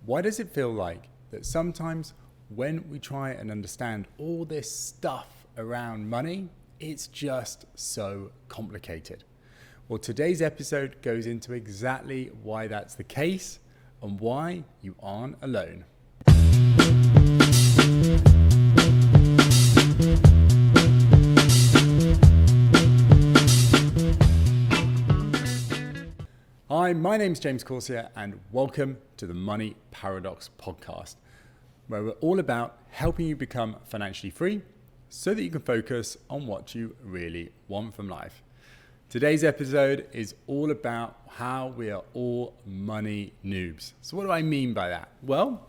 Why does it feel like that sometimes when we try and understand all this stuff around money, it's just so complicated? Well, today's episode goes into exactly why that's the case and why you aren't alone. Hi, my name's James Coursier and welcome to the Money Paradox podcast, where we're all about helping you become financially free so that you can focus on what you really want from life. Today's episode is all about how we are all money noobs. So what do I mean by that? Well,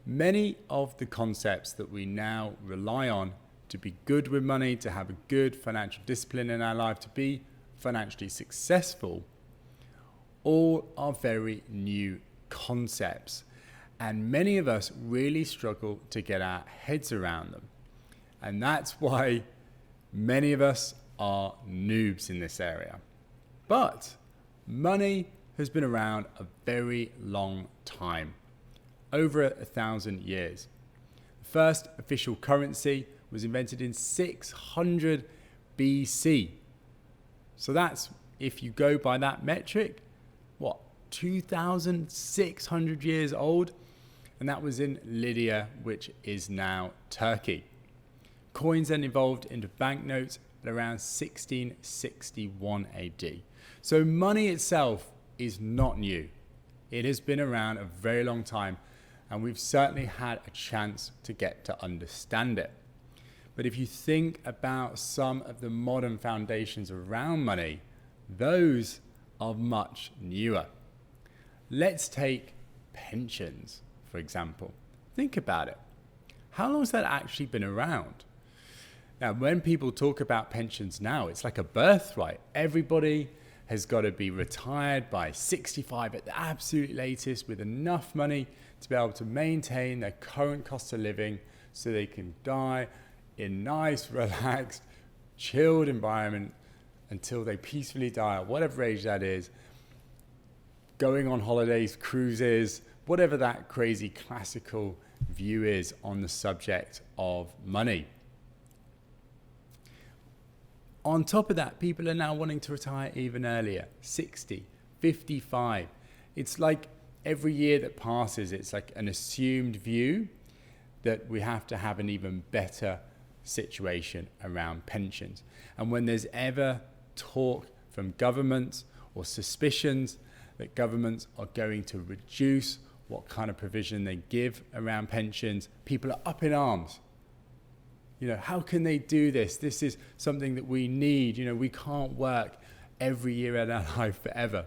many of the concepts that we now rely on to be good with money, to have a good financial discipline in our life, to be financially successful, all are very new concepts. And many of us really struggle to get our heads around them. And that's why many of us are noobs in this area. But money has been around a very long time, over 1,000 years. The first official currency was invented in 600 BC. So that's, if you go by that metric, 2,600 years old? And that was in Lydia, which is now Turkey. Coins then evolved into banknotes at around 1661 AD. So money itself is not new. It has been around a very long time, and we've certainly had a chance to get to understand it. But if you think about some of the modern foundations around money, those are much newer. Let's take pensions, for example. Think about it. How long has that actually been around? Now, when people talk about pensions now, it's like a birthright. Everybody has got to be retired by 65 at the absolute latest with enough money to be able to maintain their current cost of living so they can die in nice, relaxed, chilled environment until they peacefully die at whatever age that is, going on holidays, cruises, whatever that crazy classical view is on the subject of money. On top of that, people are now wanting to retire even earlier, 60, 55. It's like every year that passes, it's like an assumed view that we have to have an even better situation around pensions. And when there's ever talk from governments or suspicions that governments are going to reduce what kind of provision they give around pensions, people are up in arms. How can they do this? This is something that we need. We can't work every year in our life forever.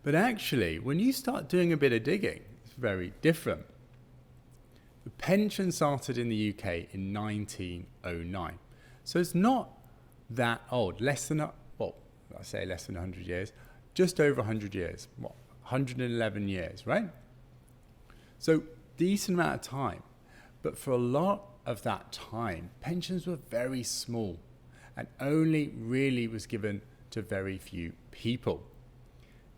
But actually, when you start doing a bit of digging, it's very different. The pension started in the UK in 1909. So it's not that old, less than 100 years, just over 100 years, 111 years, right? So decent amount of time. But for a lot of that time, pensions were very small and only really was given to very few people.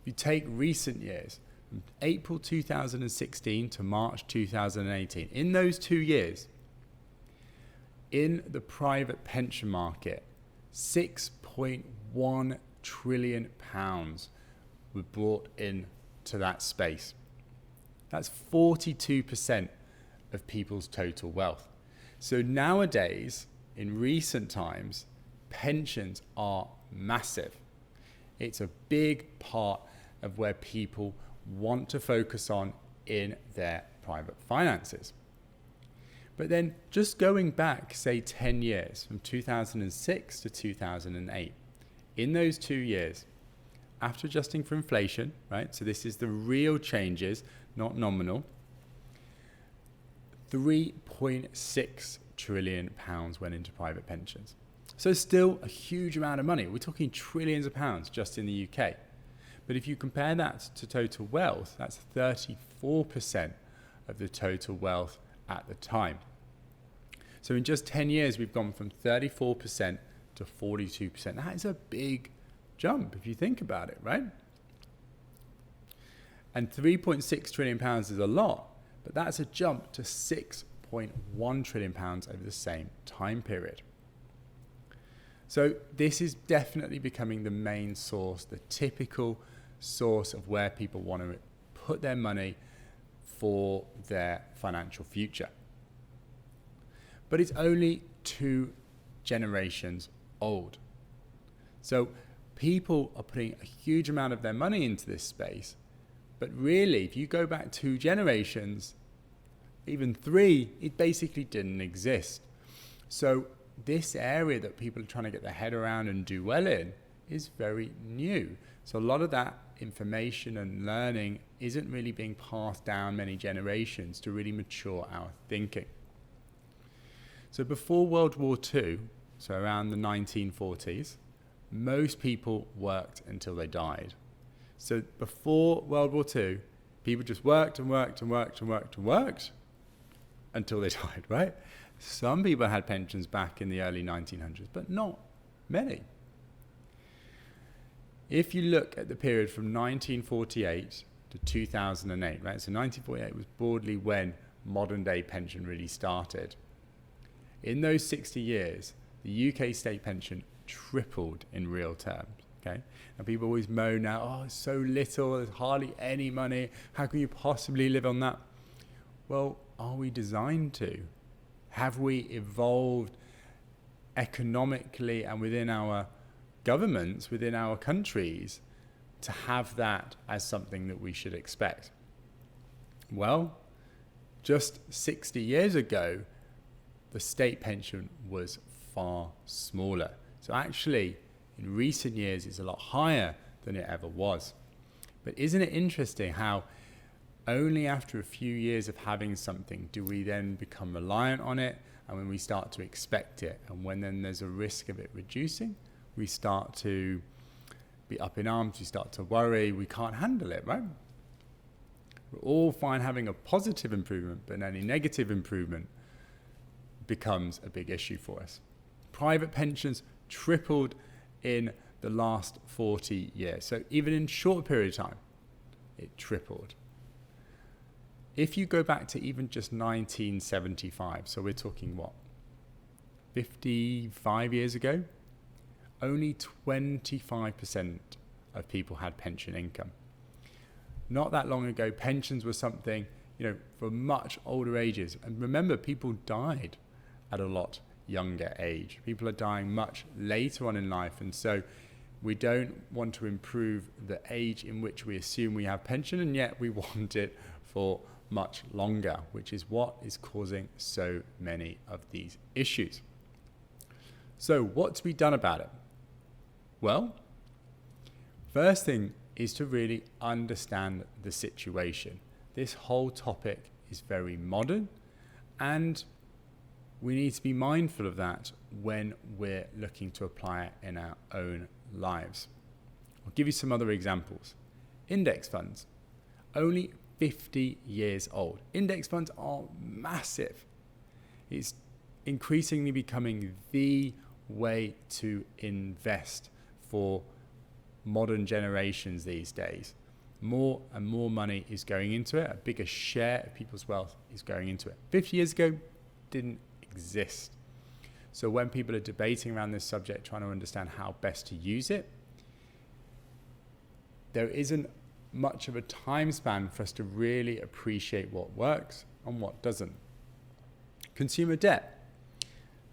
If you take recent years, from April 2016 to March 2018, in those 2 years, in the private pension market, £6.1 trillion were brought in to that space. That's 42% of people's total wealth. So nowadays, in recent times, pensions are massive. It's a big part of where people want to focus on in their private finances. But then just going back, say 10 years, from 2006 to 2008, in those 2 years, after adjusting for inflation, right? So this is the real changes, not nominal. £3.6 trillion went into private pensions. So still a huge amount of money. We're talking trillions of pounds just in the UK. But if you compare that to total wealth, that's 34% of the total wealth at the time. So in just 10 years, we've gone from 34% to 42%. That is a big jump if you think about it, right? And £3.6 trillion is a lot, but that's a jump to £6.1 trillion over the same time period. So this is definitely becoming the main source, the typical source of where people want to put their money for their financial future. But it's only 2 generations old. So people are putting a huge amount of their money into this space. But really, if you go back 2 generations, even 3, it basically didn't exist. So this area that people are trying to get their head around and do well in is very new. So a lot of that information and learning isn't really being passed down many generations to really mature our thinking. So before World War II, so around the 1940s, most people worked until they died. So before World War II, people just worked and worked and worked and worked and worked until they died, right? Some people had pensions back in the early 1900s, but not many. If you look at the period from 1948 to 2008, right? So 1948 was broadly when modern day pension really started. In those 60 years, the UK state pension tripled in real terms. Okay, and people always moan now, oh, it's so little, there's hardly any money, how can you possibly live on that? Well, are we designed to? Have we evolved economically and within our governments, within our countries, to have that as something that we should expect? Well, just 60 years ago, the state pension was far smaller. So actually, in recent years, it's a lot higher than it ever was. But isn't it interesting how only after a few years of having something do we then become reliant on it, and when we start to expect it, and when then there's a risk of it reducing, we start to be up in arms, we start to worry, we can't handle it, right? We're all fine having a positive improvement, but any negative improvement becomes a big issue for us. Private pensions tripled in the last 40 years. So even in a short period of time, it tripled. If you go back to even just 1975, so we're talking what, 55 years ago, only 25% of people had pension income. Not that long ago, pensions were something, for much older ages. And remember, people died at a lot younger age. People are dying much later on in life, and so we don't want to improve the age in which we assume we have pension, and yet we want it for much longer, which is what is causing so many of these issues. So what's to be done about it? Well, first thing is to really understand the situation. This whole topic is very modern, and we need to be mindful of that when we're looking to apply it in our own lives. I'll give you some other examples. Index funds, only 50 years old. Index funds are massive. It's increasingly becoming the way to invest for modern generations these days. More and more money is going into it. A bigger share of people's wealth is going into it. 50 years ago, didn't exist. So when people are debating around this subject, trying to understand how best to use it, there isn't much of a time span for us to really appreciate what works and what doesn't. Consumer debt.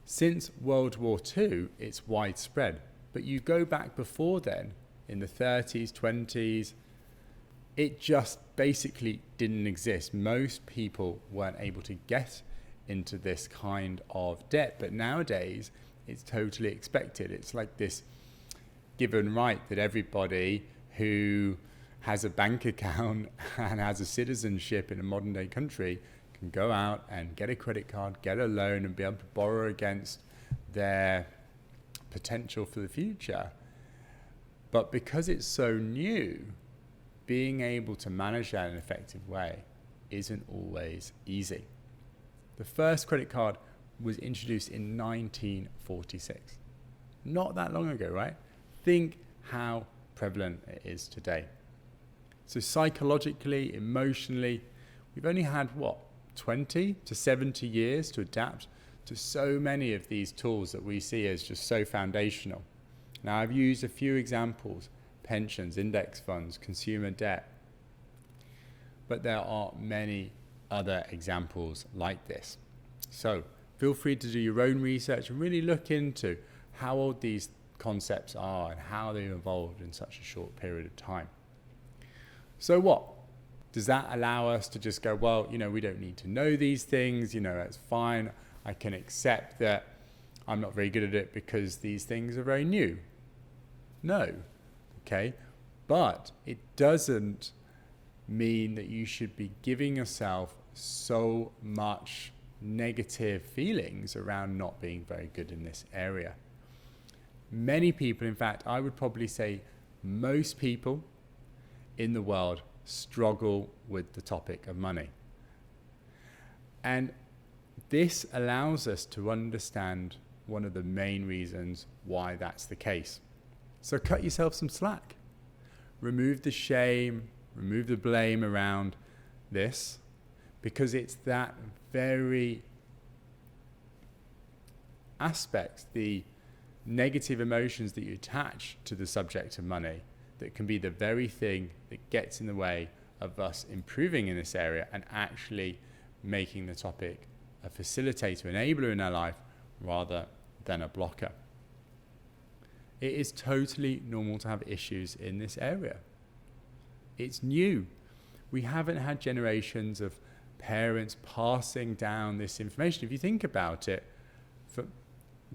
Since World War II, it's widespread. But you go back before then, in the 30s, 20s, it just basically didn't exist. Most people weren't able to get into this kind of debt, but nowadays it's totally expected. It's like this given right that everybody who has a bank account and has a citizenship in a modern day country can go out and get a credit card, get a loan, and be able to borrow against their potential for the future. But because it's so new, being able to manage that in an effective way isn't always easy. The first credit card was introduced in 1946. Not that long ago, right? Think how prevalent it is today. So psychologically, emotionally, we've only had, 20 to 70 years to adapt to so many of these tools that we see as just so foundational. Now, I've used a few examples: pensions, index funds, consumer debt. But there are many other examples like this. So feel free to do your own research and really look into how old these concepts are and how they've evolved in such a short period of time. So what? Does that allow us to just go, well, we don't need to know these things, it's fine. I can accept that I'm not very good at it because these things are very new? No. Okay. But it doesn't mean that you should be giving yourself so much negative feelings around not being very good in this area. Many people, in fact, I would probably say most people in the world struggle with the topic of money. And this allows us to understand one of the main reasons why that's the case. So cut yourself some slack. Remove the shame, remove the blame around this, because it's that very aspect, the negative emotions that you attach to the subject of money, that can be the very thing that gets in the way of us improving in this area and actually making the topic a facilitator, enabler in our life rather than a blocker. It is totally normal to have issues in this area. It's new. We haven't had generations of parents passing down this information. If you think about it,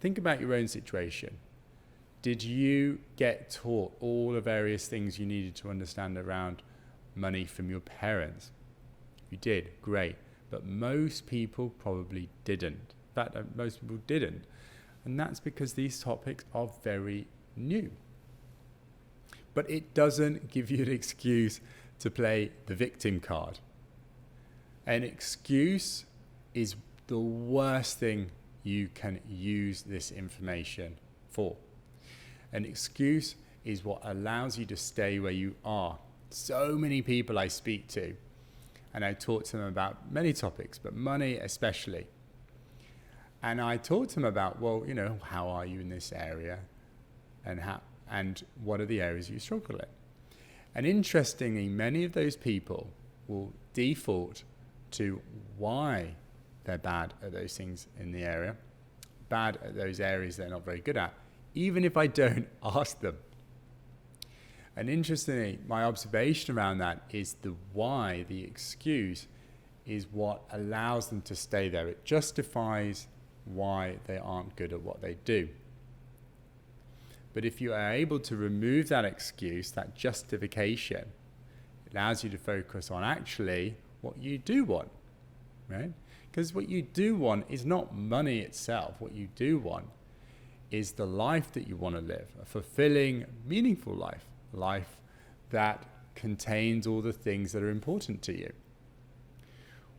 think about your own situation. Did you get taught all the various things you needed to understand around money from your parents? If you did, great. But most people probably didn't. In fact, most people didn't. And that's because these topics are very new. But it doesn't give you an excuse to play the victim card. An excuse is the worst thing you can use this information for. An excuse is what allows you to stay where you are. So many people I speak to, and I talk to them about many topics, but money especially. And I talk to them about, how are you in this area? And what are the areas you struggle in? And interestingly, many of those people will default to why they're bad at those things in the area, bad at those areas they're not very good at, even if I don't ask them. And interestingly, my observation around that is the why, the excuse, is what allows them to stay there. It justifies why they aren't good at what they do. But if you are able to remove that excuse, that justification, it allows you to focus on actually what you do want, right? Because what you do want is not money itself. What you do want is the life that you want to live, a fulfilling, meaningful life, a life that contains all the things that are important to you.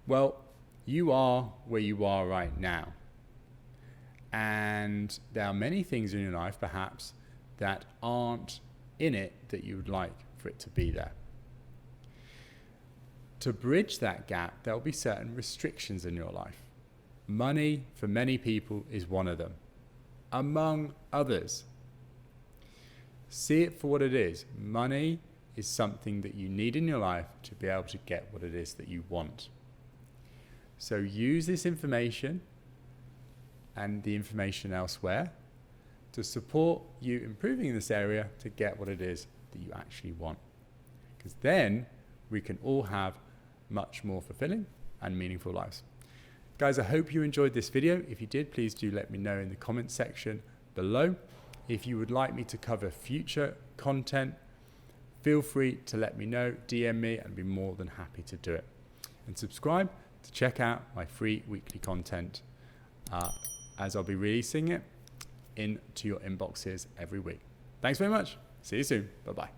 Well, you are where you are right now. And there are many things in your life, perhaps, that aren't in it that you would like for it to be there. To bridge that gap, there will be certain restrictions in your life. Money, for many people, is one of them, among others. See it for what it is. Money is something that you need in your life to be able to get what it is that you want. So use this information and the information elsewhere to support you improving in this area to get what it is that you actually want. Because then we can all have much more fulfilling and meaningful lives. Guys, I hope you enjoyed this video. If you did, please do let me know in the comment section below. If you would like me to cover future content, feel free to let me know, DM me, and I'd be more than happy to do it. And subscribe to check out my free weekly content as I'll be releasing it into your inboxes every week. Thanks very much. See you soon. Bye-bye.